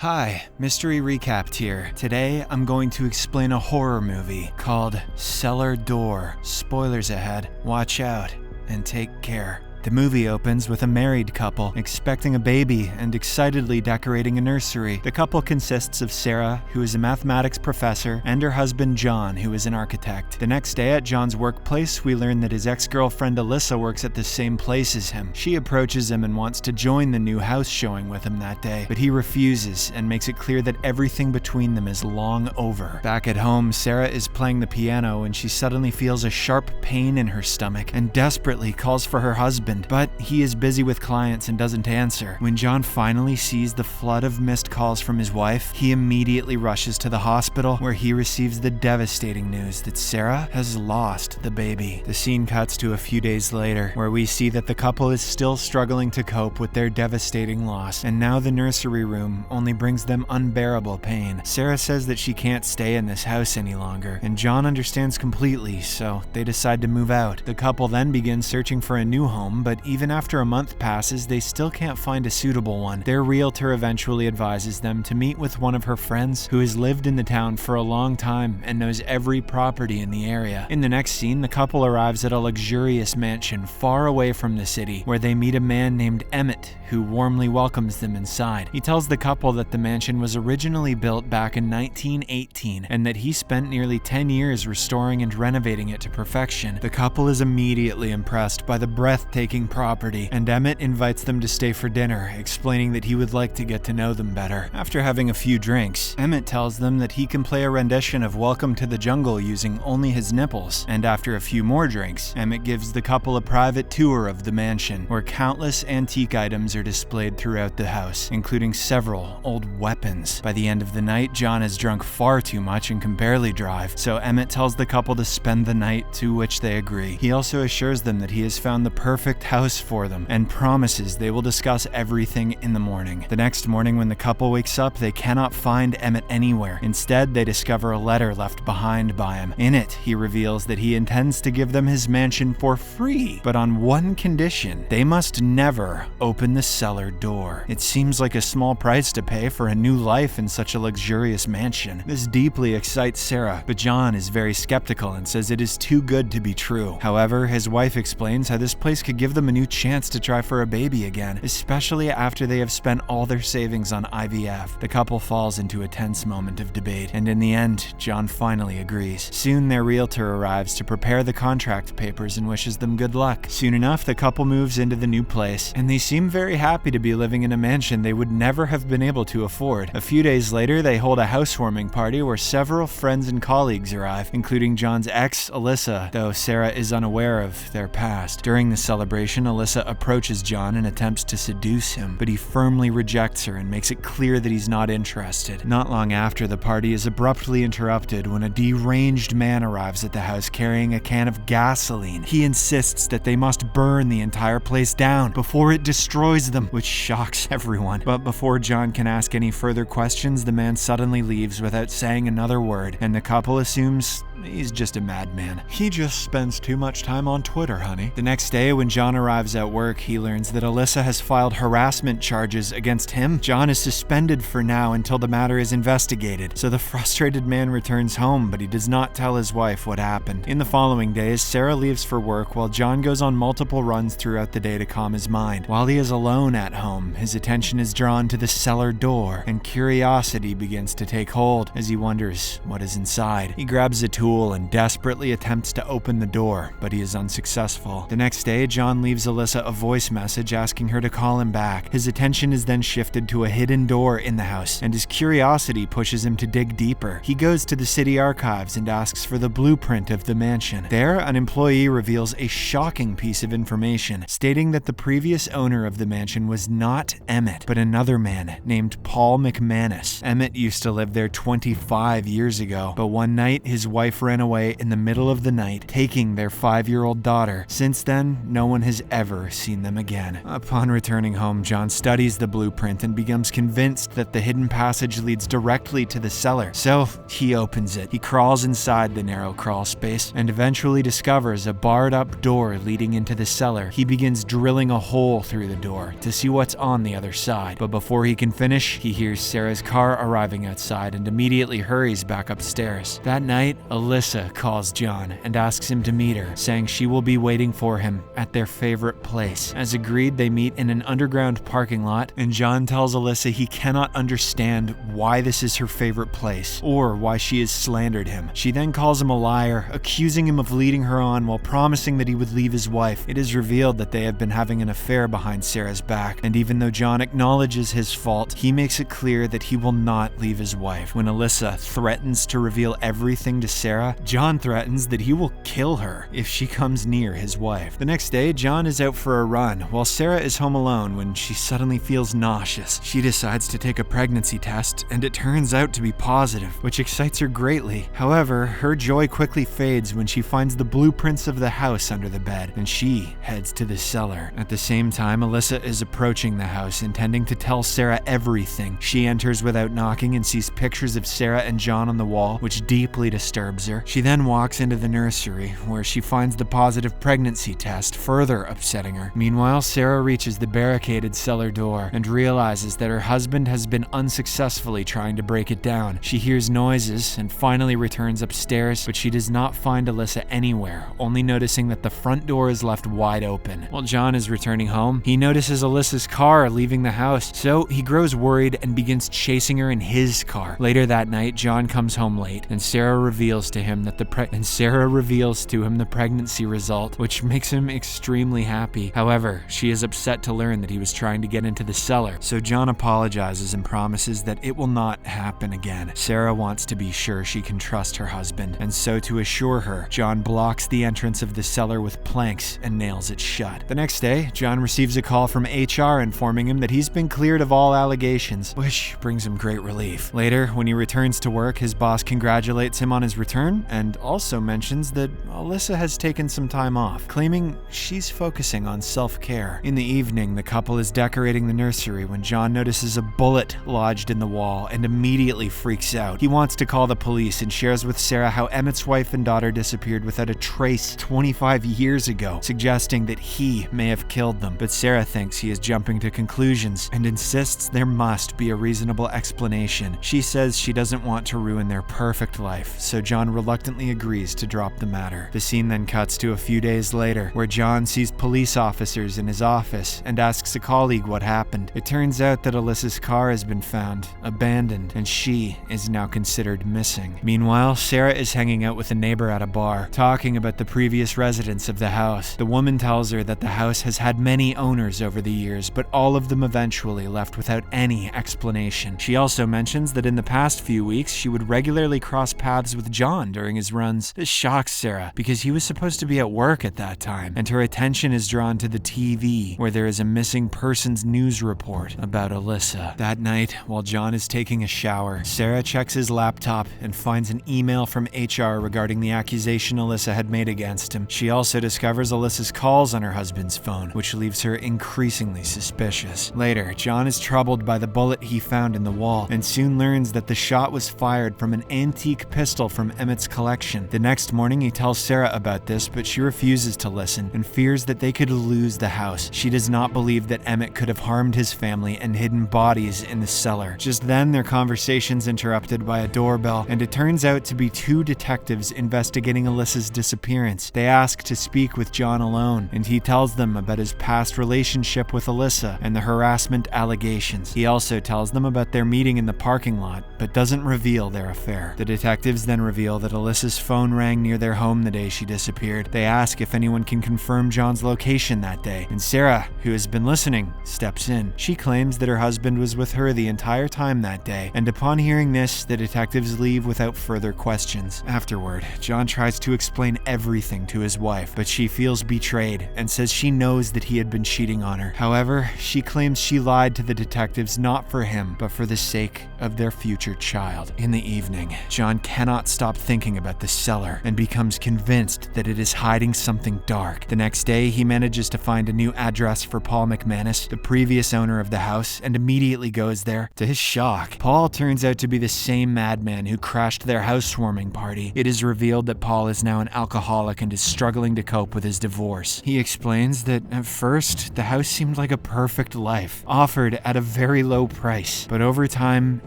Hi, Mystery Recapped here. Today, I'm going to explain a horror movie called Cellar Door. Spoilers ahead. Watch out and take care. The movie opens with a married couple expecting a baby and excitedly decorating a nursery. The couple consists of Sarah, who is a mathematics professor, and her husband John, who is an architect. The next day at John's workplace, we learn that his ex-girlfriend Alyssa works at the same place as him. She approaches him and wants to join the new house showing with him that day, but he refuses and makes it clear that everything between them is long over. Back at home, Sarah is playing the piano when she suddenly feels a sharp pain in her stomach and desperately calls for her husband. But he is busy with clients and doesn't answer. When John finally sees the flood of missed calls from his wife, he immediately rushes to the hospital where he receives the devastating news that Sarah has lost the baby. The scene cuts to a few days later, where we see that the couple is still struggling to cope with their devastating loss, and now the nursery room only brings them unbearable pain. Sarah says that she can't stay in this house any longer, and John understands completely, so they decide to move out. The couple then begins searching for a new home, but even after a month passes, they still can't find a suitable one. Their realtor eventually advises them to meet with one of her friends who has lived in the town for a long time and knows every property in the area. In the next scene, the couple arrives at a luxurious mansion far away from the city, where they meet a man named Emmett, who warmly welcomes them inside. He tells the couple that the mansion was originally built back in 1918 and that he spent nearly 10 years restoring and renovating it to perfection. The couple is immediately impressed by the breathtaking property, and Emmett invites them to stay for dinner, explaining that he would like to get to know them better. After having a few drinks, Emmett tells them that he can play a rendition of Welcome to the Jungle using only his nipples, and after a few more drinks, Emmett gives the couple a private tour of the mansion, where countless antique items are displayed throughout the house, including several old weapons. By the end of the night, John has drunk far too much and can barely drive, so Emmett tells the couple to spend the night, to which they agree. He also assures them that he has found the perfect house for them and promises they will discuss everything in the morning. The next morning, when the couple wakes up, they cannot find Emmett anywhere. Instead, they discover a letter left behind by him. In it, he reveals that he intends to give them his mansion for free, but on one condition: they must never open the cellar door. It seems like a small price to pay for a new life in such a luxurious mansion. This deeply excites Sarah, but John is very skeptical and says it is too good to be true. However, his wife explains how this place could give them a new chance to try for a baby again, especially after they have spent all their savings on IVF. The couple falls into a tense moment of debate, and in the end, John finally agrees. Soon their realtor arrives to prepare the contract papers and wishes them good luck. Soon enough, the couple moves into the new place, and they seem very happy to be living in a mansion they would never have been able to afford. A few days later, they hold a housewarming party where several friends and colleagues arrive, including John's ex, Alyssa, though Sarah is unaware of their past. During the celebration, Alyssa approaches John and attempts to seduce him, but he firmly rejects her and makes it clear that he's not interested. Not long after, the party is abruptly interrupted when a deranged man arrives at the house carrying a can of gasoline. He insists that they must burn the entire place down before it destroys them, which shocks everyone. But before John can ask any further questions, the man suddenly leaves without saying another word, and the couple assumes he's just a madman. He just spends too much time on Twitter, honey. The next day, when John arrives at work, he learns that Alyssa has filed harassment charges against him. John is suspended for now until the matter is investigated, so the frustrated man returns home, but he does not tell his wife what happened. In the following days, Sarah leaves for work while John goes on multiple runs throughout the day to calm his mind. While he is alone at home, his attention is drawn to the cellar door, and curiosity begins to take hold as he wonders what is inside. He grabs a tool and desperately attempts to open the door, but he is unsuccessful. The next day, John leaves Alyssa a voice message asking her to call him back. His attention is then shifted to a hidden door in the house, and his curiosity pushes him to dig deeper. He goes to the city archives and asks for the blueprint of the mansion. There, an employee reveals a shocking piece of information, stating that the previous owner of the mansion was not Emmett, but another man named Paul McManus. Emmett used to live there 25 years ago, but one night his wife wife ran away in the middle of the night, taking their 5-year-old daughter. Since then, no one has ever seen them again. Upon returning home, John studies the blueprint and becomes convinced that the hidden passage leads directly to the cellar. So he opens it. He crawls inside the narrow crawl space and eventually discovers a barred up door leading into the cellar. He begins drilling a hole through the door to see what's on the other side. But before he can finish, he hears Sarah's car arriving outside and immediately hurries back upstairs. That night, Alyssa calls John and asks him to meet her, saying she will be waiting for him at their favorite place. As agreed, they meet in an underground parking lot, and John tells Alyssa he cannot understand why this is her favorite place or why she has slandered him. She then calls him a liar, accusing him of leading her on while promising that he would leave his wife. It is revealed that they have been having an affair behind Sarah's back, and even though John acknowledges his fault, he makes it clear that he will not leave his wife. When Alyssa threatens to reveal everything to Sarah, John threatens that he will kill her if she comes near his wife. The next day, John is out for a run while Sarah is home alone when she suddenly feels nauseous. She decides to take a pregnancy test, and it turns out to be positive, which excites her greatly. However, her joy quickly fades when she finds the blueprints of the house under the bed, and she heads to the cellar. At the same time, Alyssa is approaching the house, intending to tell Sarah everything. She enters without knocking and sees pictures of Sarah and John on the wall, which deeply disturbs her. She then walks into the nursery, where she finds the positive pregnancy test, further upsetting her. Meanwhile, Sarah reaches the barricaded cellar door and realizes that her husband has been unsuccessfully trying to break it down. She hears noises and finally returns upstairs, but she does not find Alyssa anywhere, only noticing that the front door is left wide open. While John is returning home, he notices Alyssa's car leaving the house, so he grows worried and begins chasing her in his car. Later that night, John comes home late, and Sarah reveals to him the pregnancy result, which makes him extremely happy. However, she is upset to learn that he was trying to get into the cellar, so John apologizes and promises that it will not happen again. Sarah wants to be sure she can trust her husband, and so to assure her, John blocks the entrance of the cellar with planks and nails it shut. The next day, John receives a call from HR informing him that he's been cleared of all allegations, which brings him great relief. Later, when he returns to work, his boss congratulates him on his return and also mentions that Alyssa has taken some time off, claiming she's focusing on self-care. In the evening, the couple is decorating the nursery when John notices a bullet lodged in the wall and immediately freaks out. He wants to call the police and shares with Sarah how Emmett's wife and daughter disappeared without a trace 25 years ago, suggesting that he may have killed them. But Sarah thinks he is jumping to conclusions and insists there must be a reasonable explanation. She says she doesn't want to ruin their perfect life, so John reluctantly agrees to drop the matter. The scene then cuts to a few days later, where John sees police officers in his office and asks a colleague what happened. It turns out that Alyssa's car has been found, abandoned, and she is now considered missing. Meanwhile, Sarah is hanging out with a neighbor at a bar, talking about the previous residents of the house. The woman tells her that the house has had many owners over the years, but all of them eventually left without any explanation. She also mentions that in the past few weeks, she would regularly cross paths with John during his runs. This shocks Sarah, because he was supposed to be at work at that time, and her attention is drawn to the TV, where there is a missing persons news report about Alyssa. That night, while John is taking a shower, Sarah checks his laptop and finds an email from HR regarding the accusation Alyssa had made against him. She also discovers Alyssa's calls on her husband's phone, which leaves her increasingly suspicious. Later, John is troubled by the bullet he found in the wall, and soon learns that the shot was fired from an antique pistol from Emmett's collection. The next morning, he tells Sarah about this, but she refuses to listen and fears that they could lose the house. She does not believe that Emmett could have harmed his family and hidden bodies in the cellar. Just then, their conversation's interrupted by a doorbell, and it turns out to be two detectives investigating Alyssa's disappearance. They ask to speak with John alone, and he tells them about his past relationship with Alyssa and the harassment allegations. He also tells them about their meeting in the parking lot, but doesn't reveal their affair. The detectives then reveal that Alyssa's phone rang near their home the day she disappeared. They ask if anyone can confirm John's location that day, and Sarah, who has been listening, steps in. She claims that her husband was with her the entire time that day, and upon hearing this, the detectives leave without further questions. Afterward, John tries to explain everything to his wife, but she feels betrayed and says she knows that he had been cheating on her. However, she claims she lied to the detectives not for him, but for the sake of their future child. In the evening, John cannot stop thinking about the cellar and becomes convinced that it is hiding something dark. The next day, he manages to find a new address for Paul McManus, the previous owner of the house, and immediately goes there. To his shock, Paul turns out to be the same madman who crashed their housewarming party. It is revealed that Paul is now an alcoholic and is struggling to cope with his divorce. He explains that at first, the house seemed like a perfect life, offered at a very low price, but over time,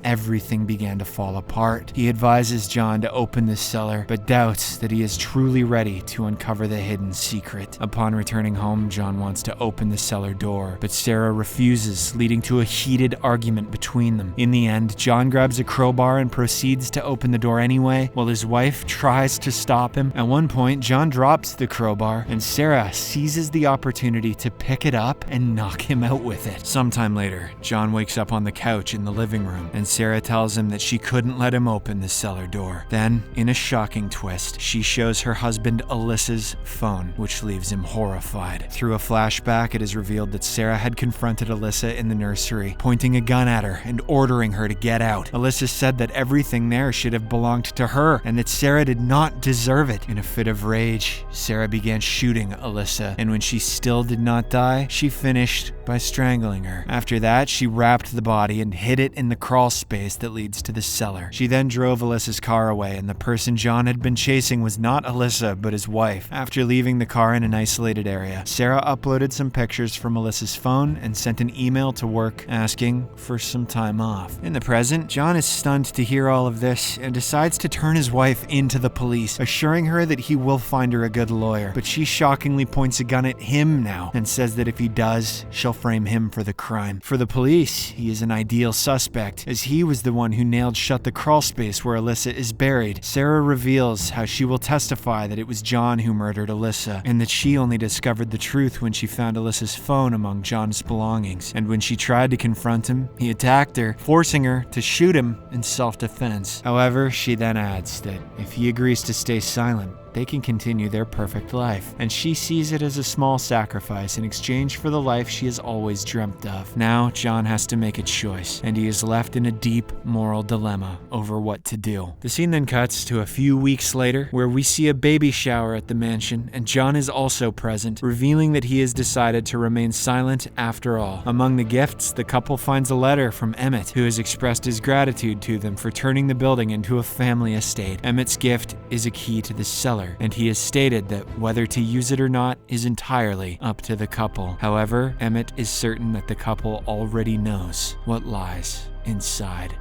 everything began to fall apart. He advises John to open the cellar, but doubts that he is truly ready to uncover the hidden secret. Upon returning home, John wants to open the cellar door, but Sarah refuses, leading to a heated argument between them. In the end, John grabs a crowbar and proceeds to open the door anyway, while his wife tries to stop him. At one point, John drops the crowbar, and Sarah seizes the opportunity to pick it up and knock him out with it. Sometime later, John wakes up on the couch in the living room, and Sarah tells him that she couldn't let him open the cellar door. Then, in a shocking twist, she shows her husband Alyssa's phone, which leaves him horrified. Through a flashback, it is revealed that Sarah had confronted Alyssa in the nursery, pointing a gun at her and ordering her to get out. Alyssa said that everything there should have belonged to her, and that Sarah did not deserve it. In a fit of rage, Sarah began shooting Alyssa, and when she still did not die, she finished by strangling her. After that, she wrapped the body and hid it in the crawl space that leads to the cellar. She then drove Alyssa's car away, and the person John had been chasing was not Alyssa, but his wife. After leaving the car in an isolated area, Sarah uploaded some pictures from Alyssa's phone and sent an email to work asking for some time off. In the present, John is stunned to hear all of this and decides to turn his wife into the police, assuring her that he will find her a good lawyer. But she shockingly points a gun at him now and says that if he does, she'll frame him for the crime. For the police, he is an ideal suspect, as he was the one who nailed shut the crawl space where Alyssa is buried. Sarah reveals how she will testify that it was John who murdered Alyssa, and that she only discovered the truth when she found Alyssa's phone among John's belongings. And when she tried to confront him, he attacked her, forcing her to shoot him in self-defense. However, she then adds that if he agrees to stay silent, they can continue their perfect life, and she sees it as a small sacrifice in exchange for the life she has always dreamt of. Now, John has to make a choice, and he is left in a deep moral dilemma over what to do. The scene then cuts to a few weeks later, where we see a baby shower at the mansion, and John is also present, revealing that he has decided to remain silent after all. Among the gifts, the couple finds a letter from Emmett, who has expressed his gratitude to them for turning the building into a family estate. Emmett's gift is a key to the cellar, and he has stated that whether to use it or not is entirely up to the couple. However, Emmett is certain that the couple already knows what lies inside.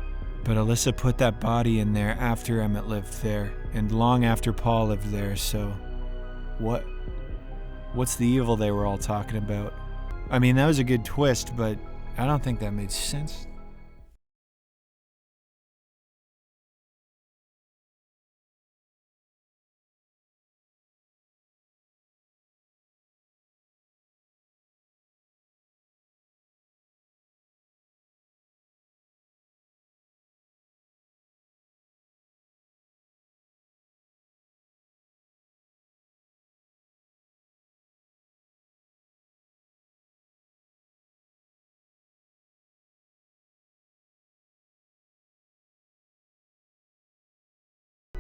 But Alyssa put that body in there after Emmett lived there, and long after Paul lived there, so what's the evil they were all talking about? I mean, that was a good twist, but I don't think that made sense.